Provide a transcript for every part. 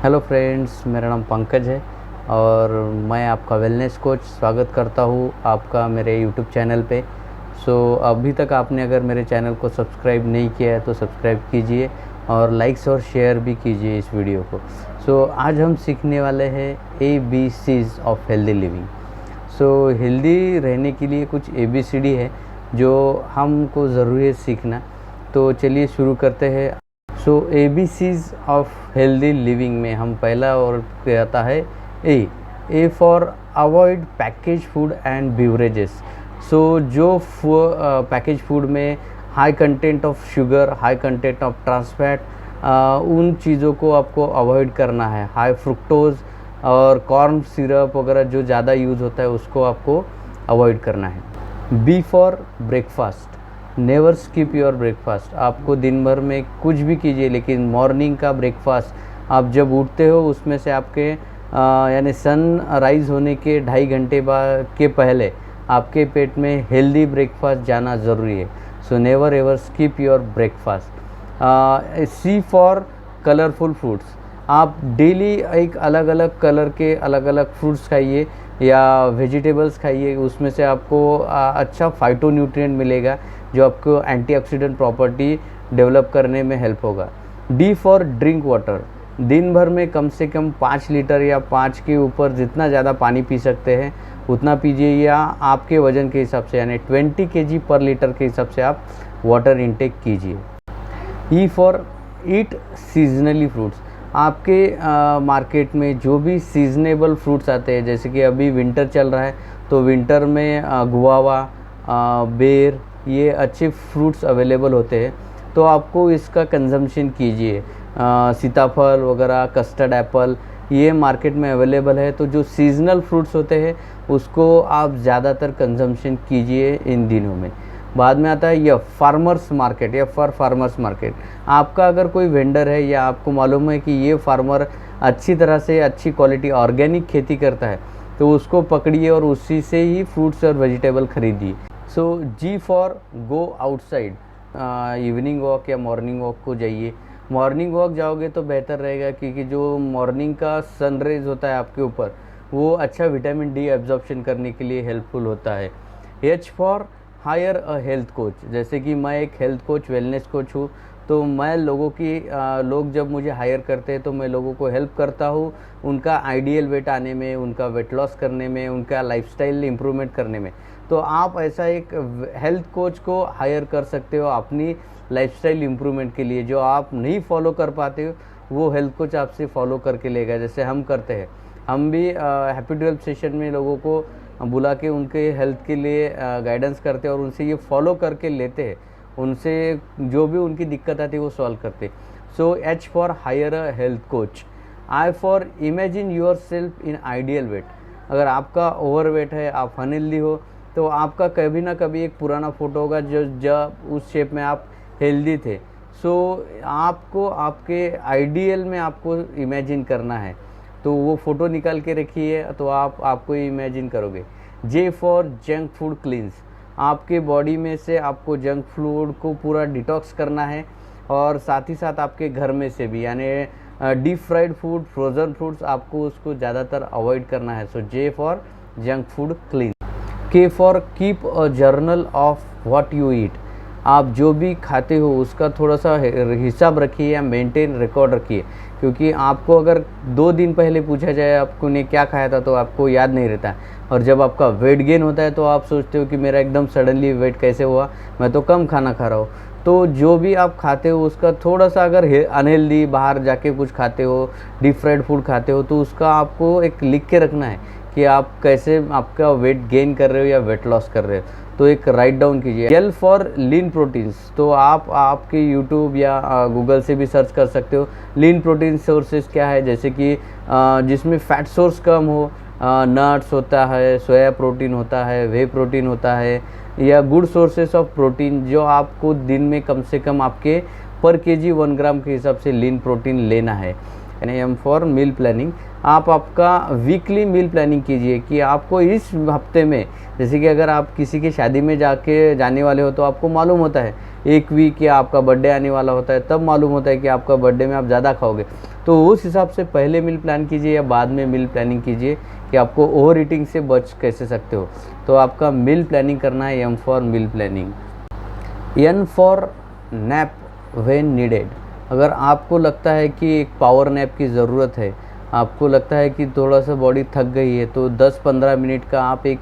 Hello friends, मेरा नाम पंकज है और मैं आपका वेलनेस कोच स्वागत करता हूँ आपका मेरे यूट्यूब चैनल पे। अभी तक आपने अगर मेरे चैनल को सब्सक्राइब नहीं किया है तो सब्सक्राइब कीजिए और लाइक्स और शेयर भी कीजिए इस वीडियो को। आज हम सीखने वाले हैं ABCs of healthy living. Healthy रहने के लिए कुछ ABCD है जो हमको ज़रूरी है सीखना। तो चलिए शुरू करते हैं। ABCs ऑफ हेल्दी लिविंग में हम पहला और आता है A for avoid package food and beverages. जो पैकेज फूड में high content of sugar, high content of trans fat, उन चीज़ों को आपको अवॉइड करना है। हाई फ्रुक्टोज और कॉर्न सिरप वगैरह जो ज़्यादा यूज़ होता है उसको आपको अवॉइड करना है। B for breakfast, never skip your breakfast. आपको दिन भर में कुछ भी कीजिए लेकिन मॉर्निंग का ब्रेकफास्ट आप जब उठते हो उसमें से आपके यानी सन राइज़ होने के 2.5 घंटे के पहले आपके पेट में हेल्दी ब्रेकफास्ट जाना ज़रूरी है। Never ever skip your breakfast. C for colourful fruits. आप डेली एक अलग अलग कलर के अलग अलग फ्रूट्स खाइए या वेजिटेबल्स खाइए, उसमें से आपको अच्छा फाइटोन्यूट्रिएंट मिलेगा जो आपको एंटीऑक्सीडेंट प्रॉपर्टी डेवलप करने में हेल्प होगा। D for drink water. दिन भर में कम से कम 5 लीटर या 5 के ऊपर जितना ज़्यादा पानी पी सकते हैं उतना पीजिए, या आपके वज़न के हिसाब से यानी 20 kg पर लीटर के हिसाब से आप वाटर इनटेक कीजिए। E for eat seasonally fruits. आपके मार्केट में जो भी सीजनेबल फ्रूट्स आते हैं, जैसे कि अभी विंटर चल रहा है तो विंटर में गुआवा, बेर, ये अच्छे फ्रूट्स अवेलेबल होते हैं तो आपको इसका कंजम्पशन कीजिए। सीताफल वगैरह, कस्टर्ड एप्पल, ये मार्केट में अवेलेबल है। तो जो सीजनल फ्रूट्स होते हैं उसको आप ज़्यादातर कंजम्पशन कीजिए इन दिनों में। बाद में आता है फार्मर्स मार्केट या फॉर फार्मर्स मार्केट। आपका अगर कोई वेंडर है या आपको मालूम है कि ये फार्मर अच्छी तरह से अच्छी क्वालिटी ऑर्गेनिक खेती करता है तो उसको पकड़िए और उसी से ही फ्रूट्स और वेजिटेबल खरीदिए। G for go outside. Evening walk या मॉर्निंग वॉक को जाइए। मॉर्निंग वॉक जाओगे तो बेहतर रहेगा क्योंकि जो मॉर्निंग का सनरेज होता है आपके ऊपर वो अच्छा विटामिन डी एब्जॉर्प्शन करने के लिए हेल्पफुल होता है। H for higher a health coach. जैसे कि मैं एक हेल्थ कोच, वेलनेस कोच हूँ, तो मैं लोग जब मुझे हायर करते हैं तो मैं लोगों को हेल्प करता हूँ उनका आइडियल वेट आने में, उनका वेट लॉस करने में, उनका लाइफस्टाइल इम्प्रूवमेंट करने में। तो आप ऐसा एक हेल्थ कोच को हायर कर सकते हो अपनी लाइफस्टाइल इम्प्रूवमेंट के लिए। जो आप नहीं फॉलो कर पाते हो वो हेल्थ कोच आपसे फॉलो करके लेगा, जैसे हम करते हैं। हम भी हैप्पी 12 सेशन में लोगों को बुला के उनके हेल्थ के लिए गाइडेंस करते हैं और उनसे ये फॉलो करके लेते हैं, उनसे जो भी उनकी दिक्कत आती है वो सॉल्व करते। H for higher a health coach. I for imagine your self in ideal weight. अगर आपका ओवर वेट है, आप अनहेल्दी हो, तो आपका कभी ना कभी एक पुराना फ़ोटो होगा जो जब उस शेप में आप हेल्दी थे। आपको आपके आइडियल में आपको इमेजिन करना है तो वो फ़ोटो निकाल के रखिए तो आपको इमेजिन करोगे। जे फॉर जंक फूड क्लींस। आपके बॉडी में से आपको जंक फूड को पूरा डिटॉक्स करना है और साथ ही साथ आपके घर में से भी, यानी deep fried food, frozen foods आपको उसको ज़्यादातर अवॉइड करना है। J for junk food clean. K for keep a journal of what you eat. आप जो भी खाते हो उसका थोड़ा सा हिसाब रखिए या मेंटेन रिकॉर्ड रखिए, क्योंकि आपको अगर 2 दिन पहले पूछा जाए आपको ने क्या खाया था तो आपको याद नहीं रहता। और जब आपका वेट गेन होता है तो आप सोचते हो कि मेरा एकदम सडनली वेट कैसे हुआ, मैं तो कम खाना खा रहा हूँ। तो जो भी आप खाते हो उसका थोड़ा सा, अगर अनहेल्दी बाहर जाके कुछ खाते हो, डीप फ्राइड फूड खाते हो, तो उसका आपको एक लिख के रखना है कि आप कैसे आपका वेट गेन कर रहे हो या वेट लॉस कर रहे हो, तो एक राइट डाउन कीजिए। L for lean proteins. तो आप आपके यूट्यूब या गूगल से भी सर्च कर सकते हो लीन प्रोटीन सोर्सेज क्या है, जैसे कि जिसमें फैट सोर्स कम हो। नट्स होता है, सोया प्रोटीन होता है, वे प्रोटीन होता है, या गुड सोर्सेस ऑफ प्रोटीन जो आपको दिन में कम से कम आपके पर केजी 1 ग्राम के हिसाब से लीन प्रोटीन लेना है। यानी एम फॉर मील प्लानिंग। आप आपका वीकली मील प्लानिंग कीजिए कि आपको इस हफ्ते में, जैसे कि अगर आप किसी की शादी में जाने वाले हो तो आपको मालूम होता है एक वीक या आपका बर्थडे आने वाला होता है, तब मालूम होता है कि आपका बर्थडे में आप ज़्यादा खाओगे, तो उस हिसाब से पहले मील प्लान कीजिए या बाद में मील प्लानिंग कीजिए कि आपको ओवर ईटिंग से बच कैसे सकते हो। तो आपका मील प्लानिंग करना है, M for meal planning. N for nap when needed. अगर आपको लगता है कि एक पावर नैप की ज़रूरत है, आपको लगता है कि थोड़ा सा बॉडी थक गई है, तो 10-15 मिनट का आप एक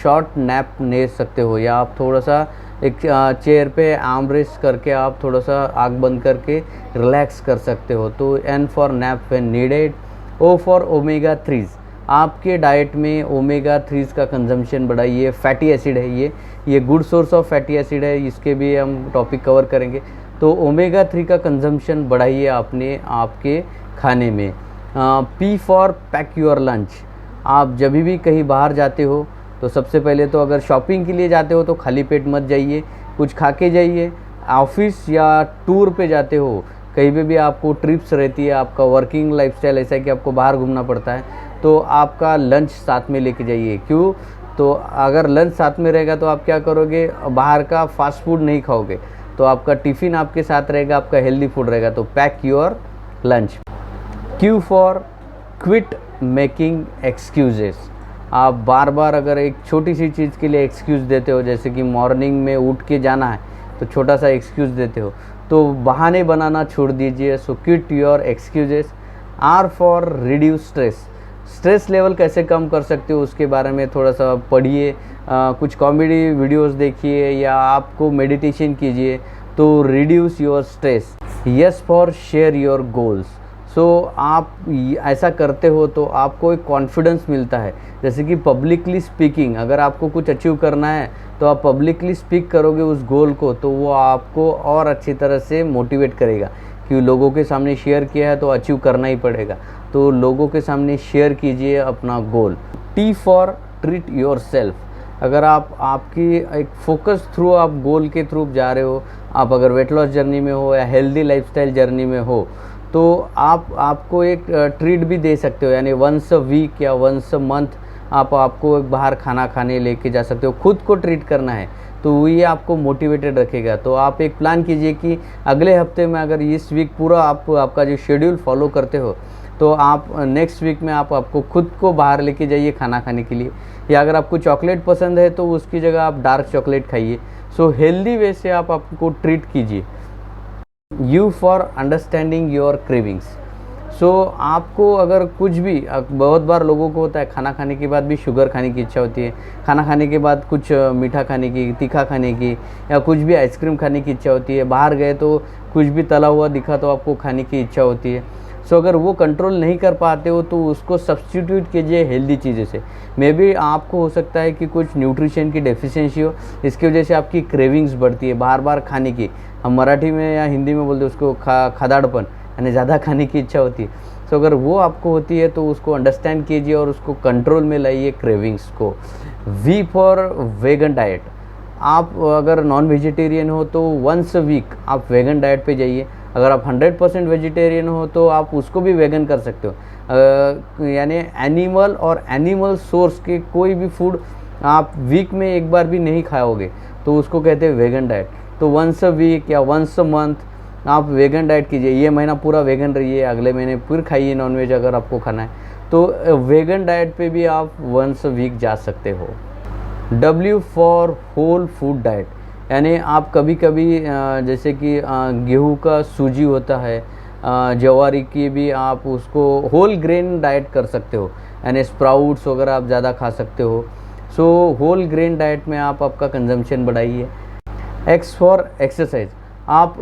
शॉर्ट नैप ले सकते हो, या आप थोड़ा सा एक चेयर पे आर्म रेस्ट करके आप थोड़ा सा आँख बंद करके रिलैक्स कर सकते हो। तो N for nap when needed. O for omega 3s। आपके डाइट में ओमेगा 3s का कंजम्पशन बढ़ाइए। फैटी एसिड है ये good source of fatty acid है, इसके भी हम टॉपिक कवर करेंगे। तो ओमेगा 3 का कंजम्पशन बढ़ाइए आपके खाने में। P for pack your lunch. आप जब भी कहीं बाहर जाते हो तो सबसे पहले तो अगर शॉपिंग के लिए जाते हो तो खाली पेट मत जाइए, कुछ खा के जाइए। ऑफिस या टूर पे जाते हो, कहीं पे भी आपको ट्रिप्स रहती है, आपका वर्किंग लाइफस्टाइल ऐसा है कि आपको बाहर घूमना पड़ता है, तो आपका लंच साथ में लेके जाइए। क्यों? तो अगर लंच साथ में रहेगा तो आप क्या करोगे, बाहर का फास्ट फूड नहीं खाओगे, तो आपका टिफ़िन आपके साथ रहेगा, आपका हेल्दी फूड रहेगा। तो pack your lunch. Q for quit making excuses. आप बार बार अगर एक छोटी सी चीज़ के लिए एक्सक्यूज़ देते हो, जैसे कि मॉर्निंग में उठ के जाना है तो छोटा सा एक्सक्यूज़ देते हो, तो बहाने बनाना छोड़ दीजिए। So quit your excuses. R for reduce stress. Stress level कैसे कम कर सकते हो उसके बारे में थोड़ा सा पढ़िए, कुछ कॉमेडी वीडियोस देखिए या आपको मेडिटेशन कीजिए, तो reduce your stress. S for share your goals. So आप ऐसा करते हो तो आपको एक कॉन्फिडेंस मिलता है, जैसे कि पब्लिकली स्पीकिंग। अगर आपको कुछ अचीव करना है तो आप पब्लिकली स्पीक करोगे उस गोल को, तो वो आपको और अच्छी तरह से मोटिवेट करेगा कि लोगों के सामने शेयर किया है तो अचीव करना ही पड़ेगा। तो लोगों के सामने शेयर कीजिए अपना goal. T for treat yourself. अगर आपकी एक फोकस थ्रू आप गोल के थ्रू जा रहे हो, आप अगर वेट लॉस जर्नी में हो या हेल्दी लाइफस्टाइल जर्नी में हो, तो आपको एक ट्रीट भी दे सकते हो, यानी वंस अ वीक या वंस अ मंथ आपको एक बाहर खाना खाने लेके जा सकते हो। खुद को ट्रीट करना है तो ये आपको मोटिवेटेड रखेगा। तो आप एक प्लान कीजिए कि अगले हफ्ते में अगर इस वीक पूरा आपका जो शेड्यूल फॉलो करते हो, तो आप नेक्स्ट वीक में आपको खुद को बाहर लेके जाइए खाना खाने के लिए, या अगर आपको चॉकलेट पसंद है तो उसकी जगह आप डार्क चॉकलेट खाइए। सो हेल्दी वे से आपको ट्रीट कीजिए। U for understanding your cravings. So आपको अगर कुछ भी, बहुत बार लोगों को होता है खाना खाने के बाद भी शुगर खाने की इच्छा होती है, खाना खाने के बाद कुछ मीठा खाने की, तीखा खाने की, या कुछ भी आइसक्रीम खाने की इच्छा होती है, बाहर गए तो कुछ भी तला हुआ दिखा तो आपको खाने की इच्छा होती है। सो अगर वो कंट्रोल नहीं कर पाते हो तो उसको सब्स्टिट्यूट कीजिए हेल्दी चीज़ों से। मे बी आपको हो सकता है कि कुछ न्यूट्रिशन की डेफिशिएंसी हो, इसकी वजह से आपकी क्रेविंग्स बढ़ती है बार बार खाने की। हम मराठी में या हिंदी में बोलते हैं उसको खादाड़पन, यानी ज़्यादा खाने की इच्छा होती है। सो अगर वो आपको होती है तो उसको अंडरस्टैंड कीजिए और उसको कंट्रोल में लाइए क्रेविंग्स को। V for vegan diet. आप अगर नॉन वेजिटेरियन हो तो वंस अ वीक आप वेगन डाइट पे जाइए। अगर आप 100% वेजिटेरियन हो तो आप उसको भी वेगन कर सकते हो, यानी एनिमल और एनिमल सोर्स के कोई भी फूड आप वीक में एक बार भी नहीं खाओगे तो उसको कहते हैं वेगन डाइट। तो वंस अ वीक या वंस अ मंथ आप वेगन डाइट कीजिए। ये महीना पूरा वेगन रहिए, अगले महीने फिर खाइए नॉनवेज अगर आपको खाना है, तो वेगन डाइट पे भी आप वंस अ वीक जा सकते हो। W for whole food diet, यानी आप कभी कभी जैसे कि गेहूं का सूजी होता है, ज्वारी की भी आप उसको होल ग्रेन डाइट कर सकते हो, यानी स्प्राउट्स वगैरह आप ज़्यादा खा सकते हो। सो होल ग्रेन डाइट में आप आपका कंजम्पशन बढ़ाइए। X for exercise. आप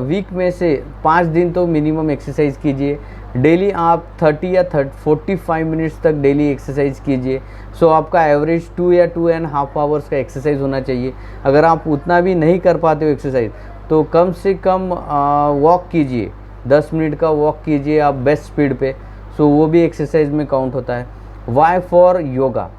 वीक में से 5 दिन तो मिनिमम एक्सरसाइज कीजिए। डेली आप 30 या 45 मिनट्स तक डेली एक्सरसाइज कीजिए। सो आपका एवरेज 2 या 2.5 आवर्स का एक्सरसाइज होना चाहिए। अगर आप उतना भी नहीं कर पाते हो एक्सरसाइज, तो कम से कम वॉक कीजिए, 10 मिनट का वॉक कीजिए आप बेस्ट स्पीड पे। सो वो भी एक्सरसाइज में काउंट होता है। Y for yoga.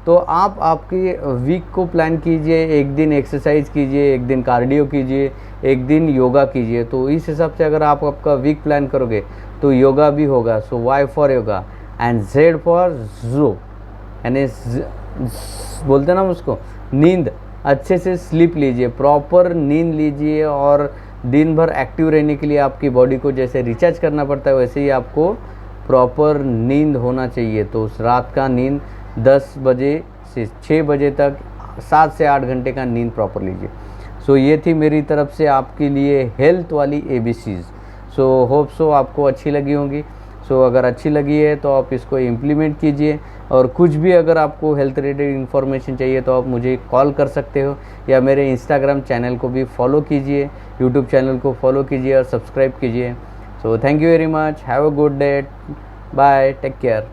तो आप आपकी वीक को प्लान कीजिए, एक दिन एक्सरसाइज कीजिए, एक दिन कार्डियो कीजिए, एक दिन योगा कीजिए। तो इस हिसाब से अगर आप आपका वीक प्लान करोगे तो योगा भी होगा। So Y for yoga and Z for जो, यानी बोलते ना उसको, नींद अच्छे से स्लीप लीजिए, प्रॉपर नींद लीजिए। और दिन भर एक्टिव रहने के लिए आपकी बॉडी को जैसे रिचार्ज करना पड़ता है वैसे ही आपको प्रॉपर नींद होना चाहिए। तो उस रात का नींद 10 बजे से 6 बजे तक 7 से 8 घंटे का नींद प्रॉपर लीजिए। सो ये थी मेरी तरफ से आपके लिए हेल्थ वाली ABCs। सो होप सो आपको अच्छी लगी होंगी। सो अगर अच्छी लगी है तो आप इसको इम्प्लीमेंट कीजिए। और कुछ भी अगर आपको हेल्थ रिलेटेड इन्फॉर्मेशन चाहिए तो आप मुझे कॉल कर सकते हो, या मेरे इंस्टाग्राम चैनल को भी फॉलो कीजिए, यूट्यूब चैनल को फॉलो कीजिए और सब्सक्राइब कीजिए। So thank you very much, have a good day, bye, take care.